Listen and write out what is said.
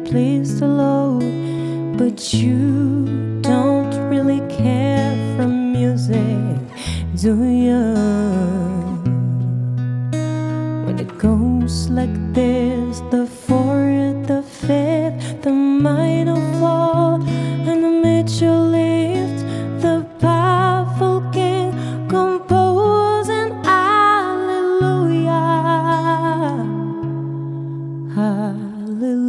please the Lord, but you don't really care for music, do you? When it goes like this, the fourth, the fifth, the minor fall, and the major lift, the powerful King composing hallelujah, hallelujah.